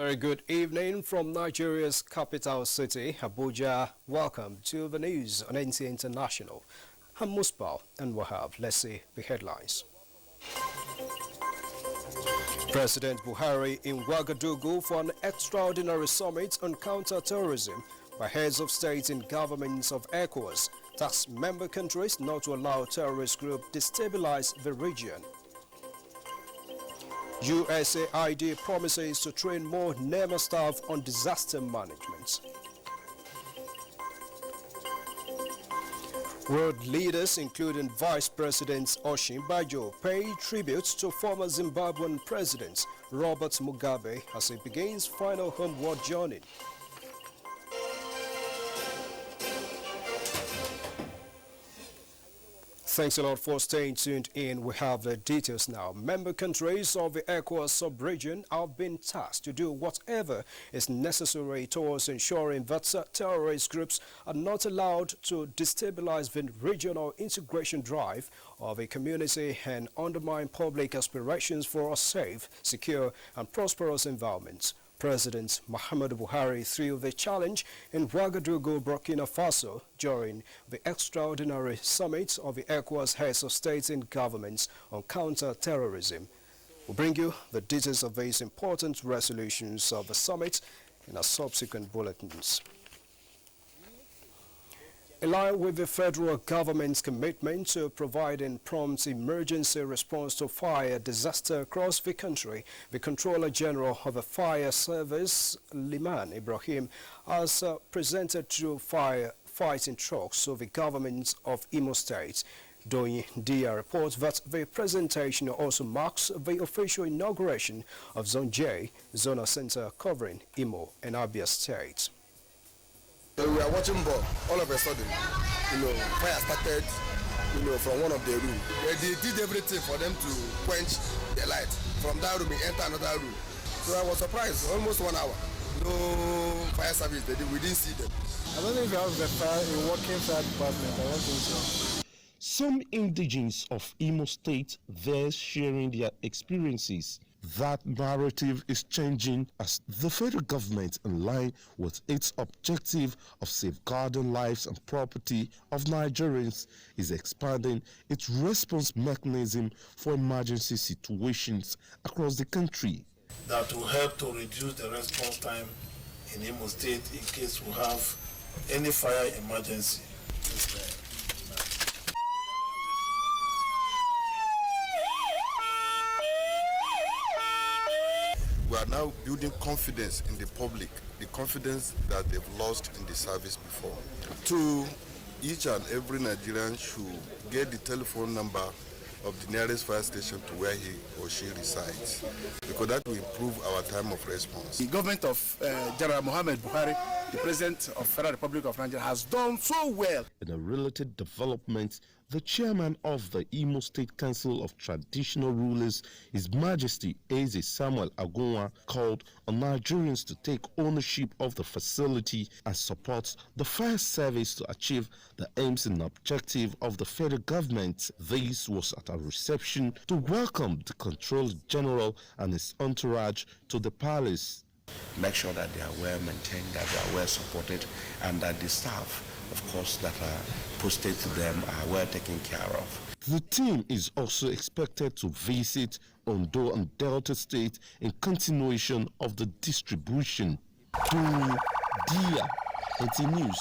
very good evening from Nigeria's capital city, Abuja. Welcome to the news on NTA International. I'm Musbal and Wahab. Let's see the headlines. President Buhari in Ouagadougou for an extraordinary summit on counter-terrorism by heads of state and governments of ECOWAS tasks member countries not to allow terrorist group destabilize the region. USAID promises to train more NEMA staff on disaster management. World leaders, including Vice President Osinbajo, pay tribute to former Zimbabwean President Robert Mugabe as he begins final homeward journey. Thanks a lot for staying tuned in. We have the details now. Member countries of the ECOWAS sub-region have been tasked to do whatever is necessary towards ensuring that terrorist groups are not allowed to destabilize the regional integration drive of a community and undermine public aspirations for a safe, secure and prosperous environment. President Muhammadu Buhari threw the challenge in Ouagadougou, Burkina Faso during the extraordinary summit of the ECOWAS heads of states and governments on counter-terrorism. We'll bring you the details of these important resolutions of the summit in our subsequent bulletins. In line with the federal government's commitment to providing prompt emergency response to fire disaster across the country, the Controller General of the Fire Service, Liman Ibrahim, has presented two firefighting trucks to the government of Imo State. Doyin Dia reports that the presentation also marks the official inauguration of Zone J, Zonal Center covering Imo and Abia States. We were watching ball, all of a sudden, fire started, from one of the rooms. They did everything for them to quench the light. From that room, we enter another room. So I was surprised, almost 1 hour. No fire service, we didn't see them. I don't think we have a working fire department, I don't think so. Some indigenes of Imo State there sharing their experiences. That narrative is changing as the federal government, in line with its objective of safeguarding lives and property of Nigerians, is expanding its response mechanism for emergency situations across the country. That will help to reduce the response time in Imo State in case we have any fire emergency. We are now building confidence in the public, the confidence that they've lost in the service before. Two, each and every Nigerian should get the telephone number of the nearest fire station to where he or she resides, because that will improve our time of response. The government of General Muhammad Buhari, the President of Federal Republic of Nigeria, has done so well. In a related development, the chairman of the Imo State Council of Traditional Rulers, His Majesty Eze Samuel Agunwa, called on Nigerians to take ownership of the facility and support the fire service to achieve the aims and objective of the federal government. This was at a reception to welcome the Controller General and his entourage to the palace. Make sure that they are well maintained, that they are well supported, and that the staff, of course, that are posted to them are well taken care of. The team is also expected to visit Ondo and Delta State in continuation of the distribution. Dia, NTA News.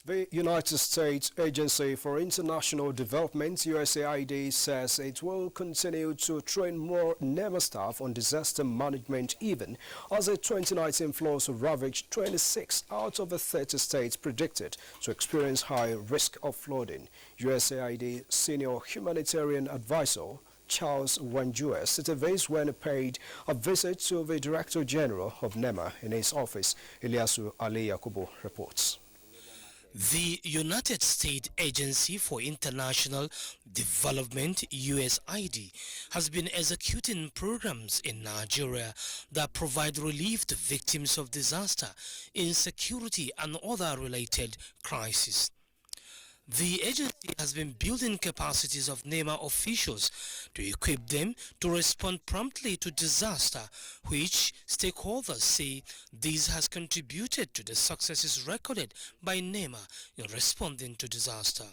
The United States Agency for International Development, USAID, says it will continue to train more NEMA staff on disaster management even as the 2019 floods ravaged 26 out of the 30 states predicted to experience high risk of flooding. USAID Senior Humanitarian Advisor Charles Wanjue said this when he paid a visit to the Director General of NEMA in his office. Ilyasu Ali Yakubu reports. The United States Agency for International Development, USAID, has been executing programs in Nigeria that provide relief to victims of disaster, insecurity and other related crises. The agency has been building capacities of NEMA officials to equip them to respond promptly to disaster, which stakeholders say this has contributed to the successes recorded by NEMA in responding to disaster.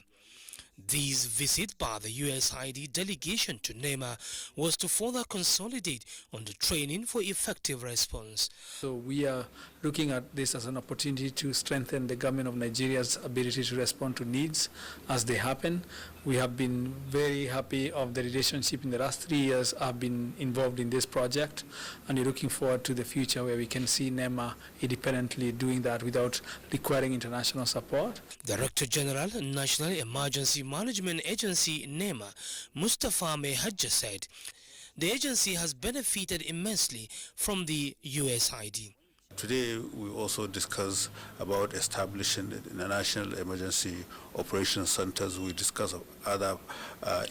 This visit by the USAID delegation to NEMA was to further consolidate on the training for effective response. So we are looking at this as an opportunity to strengthen the government of Nigeria's ability to respond to needs as they happen. We have been very happy of the relationship in the last 3 years I've been involved in this project, and we're looking forward to the future where we can see NEMA independently doing that without requiring international support. Director General, National Emergency Management Agency, NEMA, Mustafa Mehadja said the agency has benefited immensely from the USAID. Today we also discuss about establishing the National Emergency Operations Centers. We discuss other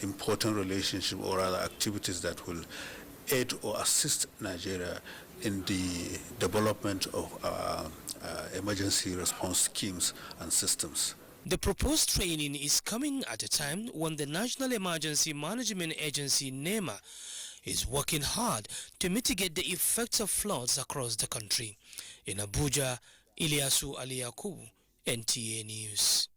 important relationships or other activities that will aid or assist Nigeria in the development of emergency response schemes and systems. The proposed training is coming at a time when the National Emergency Management Agency, NEMA, is working hard to mitigate the effects of floods across the country. In Abuja, Ilyasu Aliyakubu, NTA News.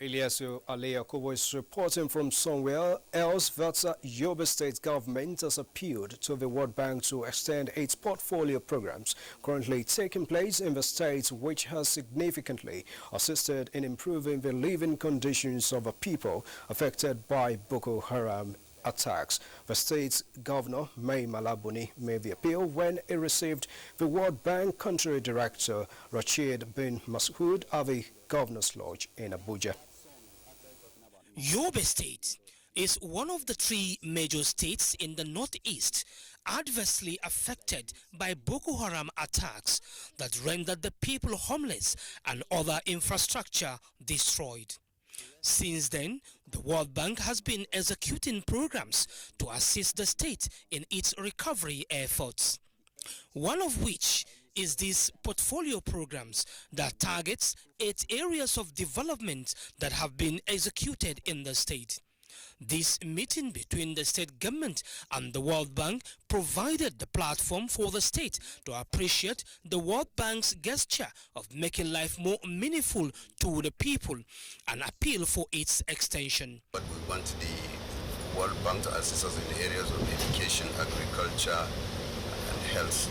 Ilyasu Aliyakubu is reporting from somewhere else that Yobe State government has appealed to the World Bank to extend its portfolio programs currently taking place in the state, which has significantly assisted in improving the living conditions of the people affected by Boko Haram attacks. The state's governor, Mai Malabuni, made the appeal when he received the World Bank country director, Rashid bin Masoud, at the governor's lodge in Abuja. Yobe State is one of the 3 major states in the northeast adversely affected by Boko Haram attacks that rendered the people homeless and other infrastructure destroyed. Since then, the World Bank has been executing programs to assist the state in its recovery efforts, one of which is these portfolio programs that targets 8 areas of development that have been executed in the state. This meeting between the state government and the World Bank provided the platform for the state to appreciate the World Bank's gesture of making life more meaningful to the people and appeal for its extension. But we want the World Bank to assist us in the areas of education, agriculture and health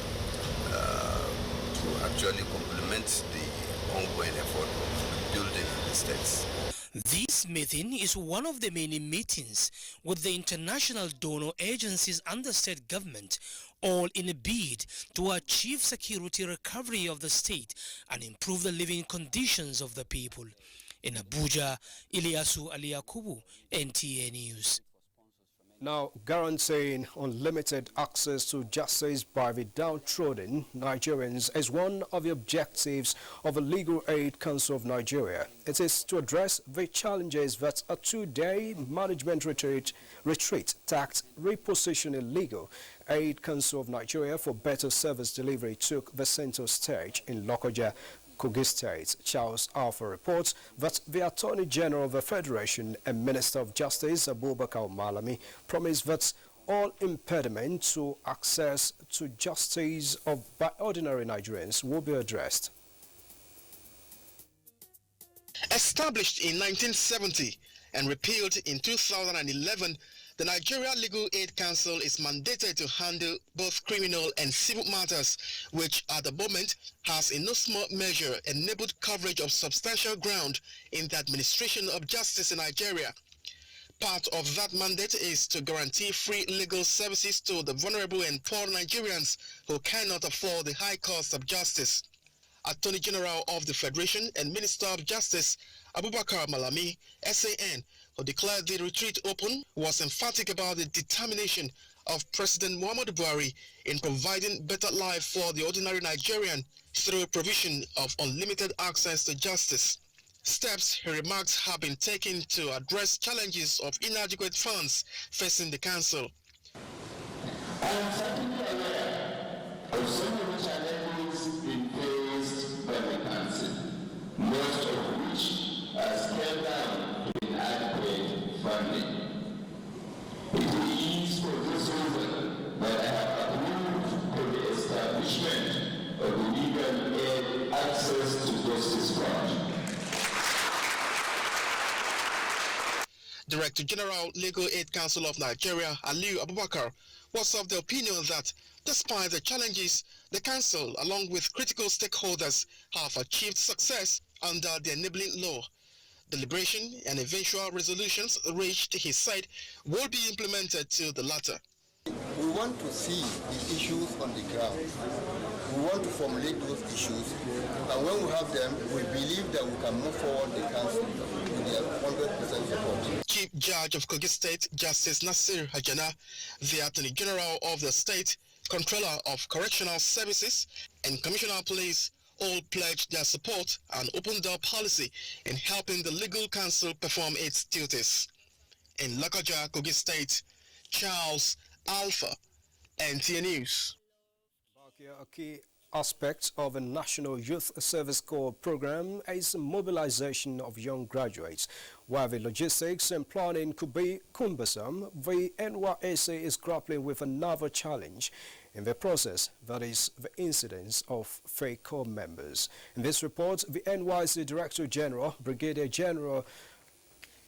to actually complement the ongoing effort of building the states. This meeting is one of the many meetings with the international donor agencies and the state government, all in a bid to achieve security recovery of the state and improve the living conditions of the people. In Abuja, Ilyasu Aliyakubu, NTA News. Now, guaranteeing unlimited access to justice by the downtrodden Nigerians is one of the objectives of the Legal Aid Council of Nigeria. It is to address the challenges that a 2-day management retreat tagged Repositioning Legal Aid Council of Nigeria for Better Service Delivery took the center stage in Lokoja, Kogi State. Charles Alpha reports that the Attorney General of the Federation and Minister of Justice, Abubakar Malami, promised that all impediments to access to justice by ordinary Nigerians will be addressed. Established in 1970 and repealed in 2011, the Nigeria Legal Aid Council is mandated to handle both criminal and civil matters, which at the moment has in no small measure enabled coverage of substantial ground in the administration of justice in Nigeria. Part of that mandate is to guarantee free legal services to the vulnerable and poor Nigerians who cannot afford the high cost of justice. Attorney General of the Federation and Minister of Justice, Abubakar Malami, SAN, who declared the retreat open, was emphatic about the determination of President Muhammadu Buhari in providing better life for the ordinary Nigerian through provision of unlimited access to justice. Steps, he remarked, have been taken to address challenges of inadequate funds facing the council. I am certainly aware of some of the challenges being faced by the council, most of which are scaled down to Director General Legal Aid Council of Nigeria, Aliyu Abubakar, was of the opinion that despite the challenges, the council, along with critical stakeholders, have achieved success under the enabling law. Deliberation and eventual resolutions reached, he said, will be implemented to the latter. We want to see the issues on the ground. We want to formulate those issues, and when we have them, we believe that we can move forward the council with their 100% support. Chief Judge of Kogi State, Justice Nasir Hajana, the Attorney General of the state, Controller of Correctional Services, and Commissioner of Police all pledged their support and open door policy in helping the legal council perform its duties. In Lokoja, Kogi State, Charles Alpha, NTA News. A key aspect of a National Youth Service Corps program is mobilization of young graduates. While the logistics and planning could be cumbersome, the NYSC is grappling with another challenge in the process, that is the incidence of fake corps members. In this report, the NYSC Director General, Brigadier General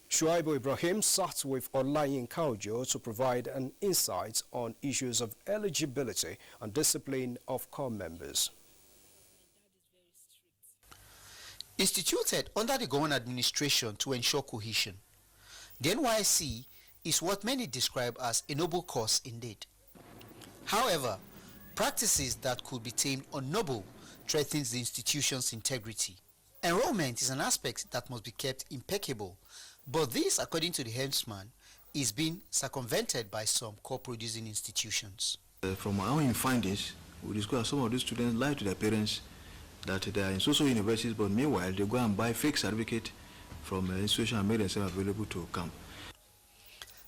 Shuaibu Ibrahim, sat with Olayin Kaujo to provide an insight on issues of eligibility and discipline of corps members. Instituted under the government administration to ensure cohesion, the NYSC is what many describe as a noble cause indeed. However, practices that could be termed unnoble threatens the institution's integrity. Enrollment is an aspect that must be kept impeccable, but this, according to the helmsman, is being circumvented by some corps-producing institutions. From our own findings, we discover some of these students lie to their parents that they are in social universities, but meanwhile they go and buy fake certificate from an institution and make themselves available to camp.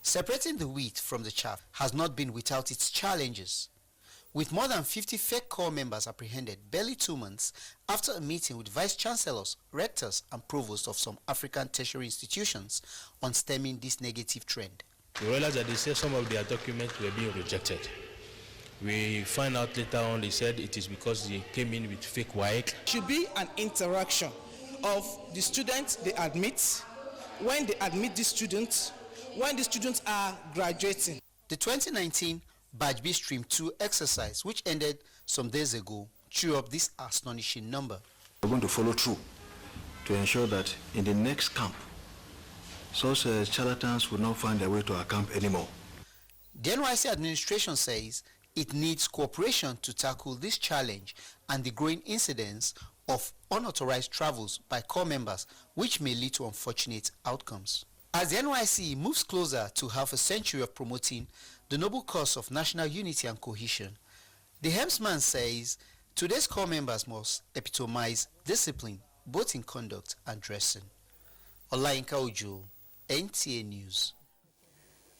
Separating the wheat from the chaff has not been without its challenges. With more than 50 fake corps members apprehended barely 2 months after a meeting with vice-chancellors, rectors and provosts of some African tertiary institutions on stemming this negative trend. We realized that they said some of their documents were being rejected. We find out later on they said it is because they came in with fake WAEC. Should be an interaction of the students they admit, when they admit the students, when the students are graduating. The 2019 Batch B Stream 2 exercise, which ended some days ago, threw up this astonishing number. We're going to follow through to ensure that in the next camp, such charlatans will not find their way to our camp anymore. The NYSC administration says it needs cooperation to tackle this challenge and the growing incidence of unauthorized travels by corps members, which may lead to unfortunate outcomes. As the NYSC moves closer to half a century of promoting the noble cause of national unity and cohesion, the helmsman says today's corps members must epitomize discipline, both in conduct and dressing. Olayin Kaujo, NTA News.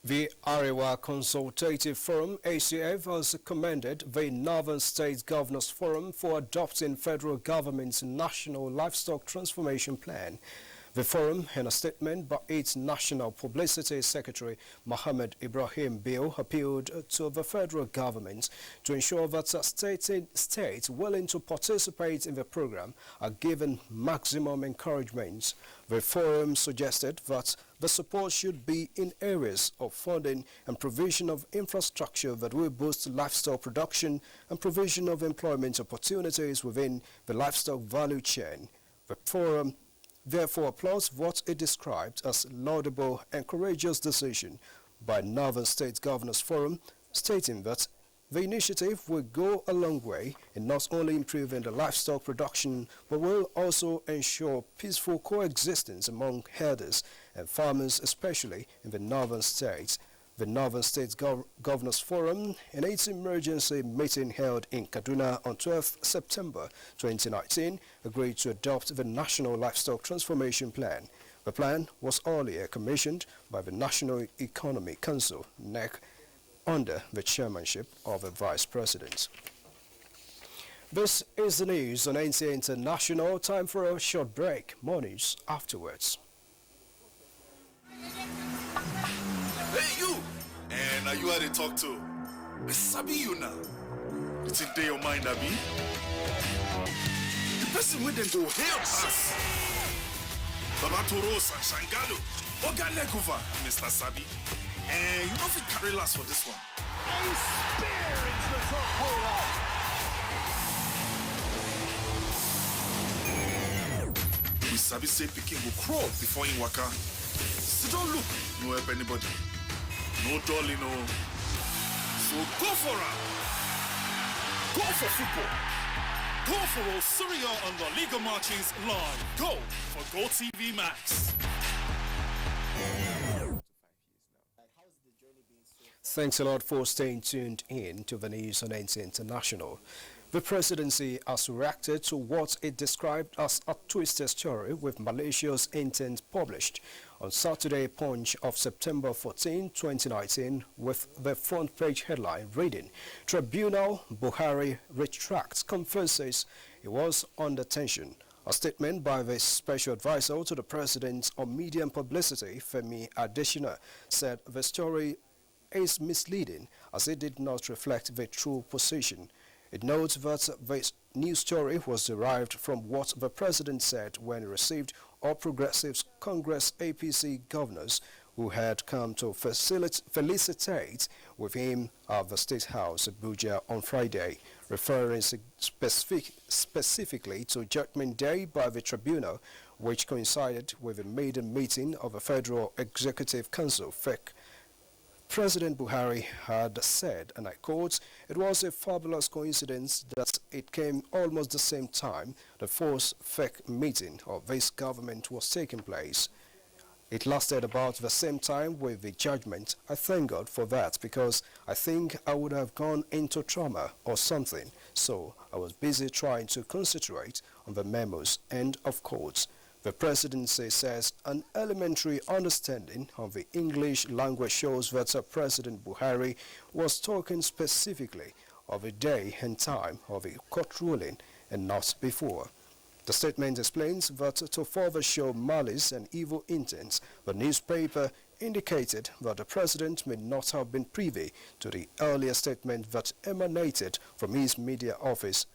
The Arewa Consultative Forum, ACF, has commended the Northern States Governors Forum for adopting federal government's National Livestock Transformation Plan. The forum, in a statement by its National Publicity Secretary, Mohammed Ibrahim Bill, appealed to the federal government to ensure that states willing to participate in the program are given maximum encouragement. The forum suggested that the support should be in areas of funding and provision of infrastructure that will boost livestock production and provision of employment opportunities within the livestock value chain. The forum therefore applauds what it described as laudable and courageous decision by Northern States Governors Forum, stating that the initiative will go a long way in not only improving the livestock production, but will also ensure peaceful coexistence among herders and farmers, especially in the northern states. The Northern States Governors Forum, in its emergency meeting held in Kaduna on 12 September 2019, agreed to adopt the National Livestock Transformation Plan. The plan was earlier commissioned by the National Economic Council, NEC, under the chairmanship of the Vice President. This is the news on NTA International. Time for a short break. More news afterwards. Hey, you! And are you how they talk to? I sabi you now. It's in your mind, Abi. The person with them go help us. Babatoro Sanshangalo, Ogalekuva, Mr. Sabi. And you know if you carry last for this one. A spear into the top corner. We Sabi say Peking will crawl before in waka. So don't look, no help anybody. No dolly, no. So go for her. Go for football. Go for Osirio on the Liga Marchings live. Go for GoTV Max. Thanks a lot for staying tuned in to the news on NTA International. The presidency has reacted to what it described as a twisted story with malicious intent published on Saturday Punch of September 14, 2019, with the front page headline reading, Tribunal Buhari retracts, confesses he was under tension. A statement by the special advisor to the president on media and publicity, Femi Adesina, said the story is misleading as it did not reflect the true position. It notes that the news story was derived from what the president said when he received All Progressives Congress APC governors who had come to felicitate with him at the State House, Abuja, on Friday, referring specifically to Judgment Day by the tribunal, which coincided with a maiden meeting of the Federal Executive Council, FEC. President Buhari had said, and I quote, "It was a fabulous coincidence that it came almost the same time the fourth FEC meeting of this government was taking place. It lasted about the same time with the judgment. I thank God for that because I think I would have gone into trauma or something. So I was busy trying to concentrate on the memos." End of quotes. The presidency says an elementary understanding of the English language shows that President Buhari was talking specifically of the day and time of the court ruling and not before. The statement explains that to further show malice and evil intents, the newspaper indicated that the president may not have been privy to the earlier statement that emanated from his media office.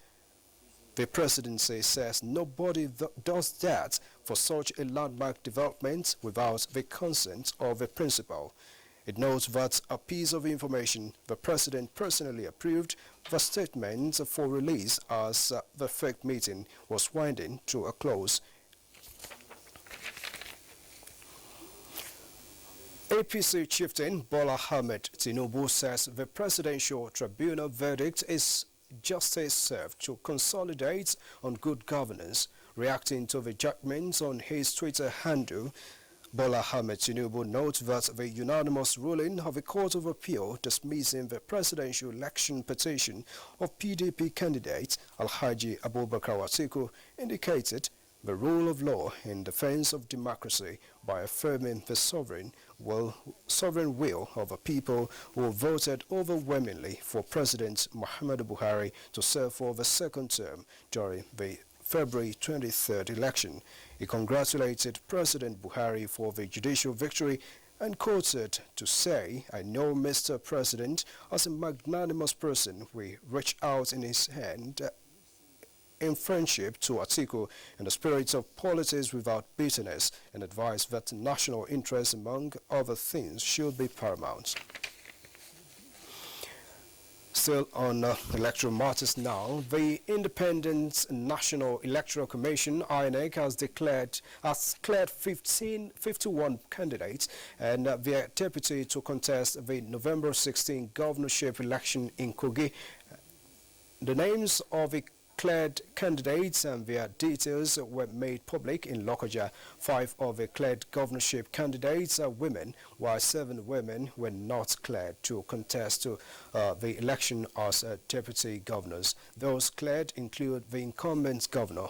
The presidency says nobody does that for such a landmark development without the consent of the principal. It notes that a piece of information the president personally approved the statement for release as the FEC meeting was winding to a close. APC chieftain Bola Ahmed Tinubu says the presidential tribunal verdict is justice served to consolidate on good governance. Reacting to the judgments on his Twitter handle, Bola Ahmed Tinubu notes that the unanimous ruling of the Court of Appeal dismissing the presidential election petition of PDP candidate Alhaji Abubakar Atiku indicated the rule of law in defense of democracy by affirming the sovereign will of the people who voted overwhelmingly for President Muhammadu Buhari to serve for the second term during the February 23rd election. He congratulated President Buhari for the judicial victory and quoted to say, "I know Mr. President as a magnanimous person. We reach out in his hand in friendship to Atiku in the spirit of politics without bitterness and advised that national interest, among other things, should be paramount." Still on electoral matters now, the Independent National Electoral Commission, INEC, has declared 51 candidates and their deputy to contest the November 16 governorship election in Kogi. The names of the declared candidates and their details were made public in Lokoja. 5 of the declared governorship candidates are women, while 7 women were not cleared to contest the election as deputy governors. Those cleared include the incumbent governor,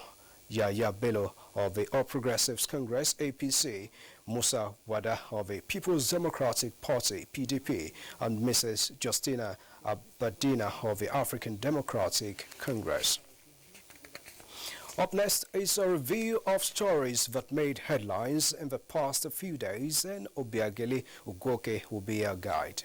Yaya Bello of the All Progressives Congress APC, Musa Wada of the People's Democratic Party PDP, and Mrs. Justina Abadina of the African Democratic Congress. Up next is a review of stories that made headlines in the past few days, and Obiageli Ugoke will be our guide.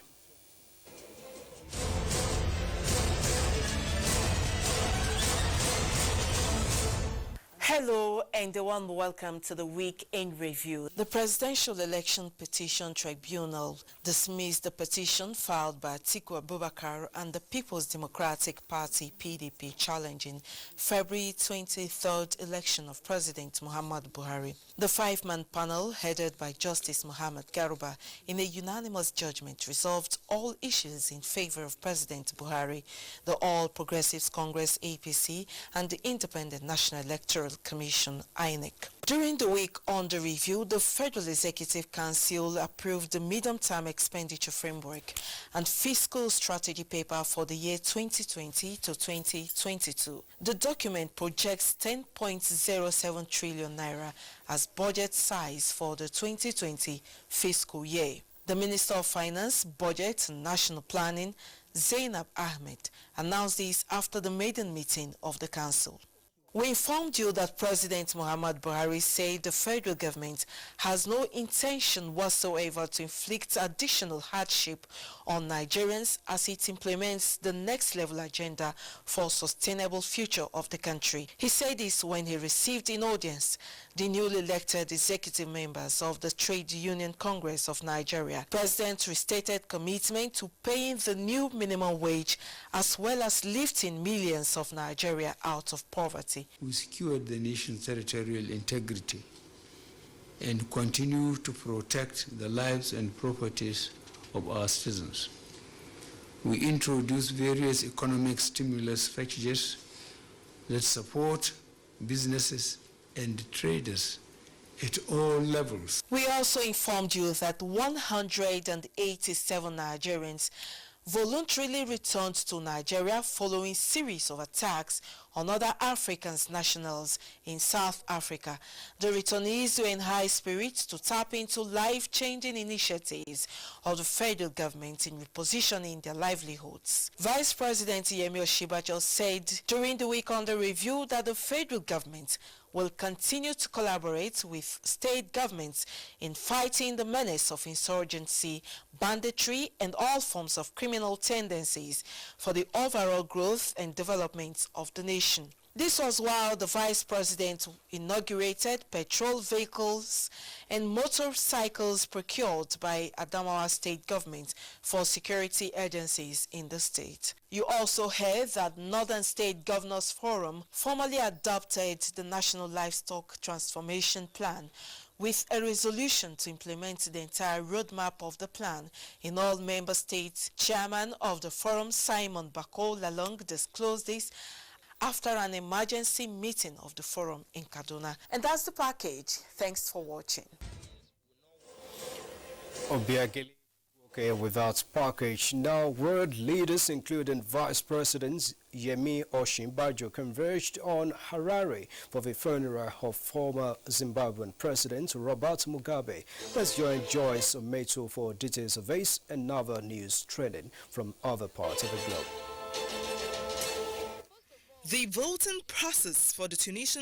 Hello and a warm welcome to the Week in Review. The Presidential Election Petition Tribunal dismissed the petition filed by Atiku Abubakar and the People's Democratic Party (PDP) challenging February 23rd election of President Muhammadu Buhari. The five-man panel, headed by Justice Muhammad Garuba, in a unanimous judgment resolved all issues in favor of President Buhari, the All Progressives Congress (APC) and the Independent National Electoral Commission (INEC). During the week under review, the Federal Executive Council approved the medium-term expenditure framework and fiscal strategy paper for the year 2020 to 2022. The document projects 10.07 trillion naira as budget size for the 2020 fiscal year. The Minister of Finance, Budget and National Planning, Zainab Ahmed, announced this after the maiden meeting of the Council. We informed you that President Muhammadu Buhari said the federal government has no intention whatsoever to inflict additional hardship on Nigerians as it implements the next level agenda for sustainable future of the country. He said this when he received in audience the newly elected executive members of the Trade Union Congress of Nigeria. The President restated commitment to paying the new minimum wage as well as lifting millions of Nigeria out of poverty. We secured the nation's territorial integrity and continue to protect the lives and properties of our citizens. We introduced various economic stimulus packages that support businesses and traders at all levels. We also informed you that 187 Nigerians voluntarily returned to Nigeria following series of attacks on other African nationals in South Africa. The returnees were in high spirits to tap into life-changing initiatives of the federal government in repositioning their livelihoods. Vice President Yemi Osinbajo said during the week under review that the federal government will continue to collaborate with state governments in fighting the menace of insurgency, banditry, and all forms of criminal tendencies for the overall growth and development of the nation. This was while the Vice President inaugurated petrol vehicles and motorcycles procured by Adamawa State Government for security agencies in the state. You also heard that Northern State Governors Forum formally adopted the National Livestock Transformation Plan with a resolution to implement the entire roadmap of the plan in all member states. Chairman of the forum, Simon Bako Lalong, disclosed this after an emergency meeting of the forum in Kaduna. And that's the package. Thanks for watching. Okay, with that package, now world leaders including Vice President Yemi Osinbajo converged on Harare for the funeral of former Zimbabwean President Robert Mugabe. Let's join Joyce Ometo for details of this and other news trending from other parts of the globe. The voting process for the Tunisian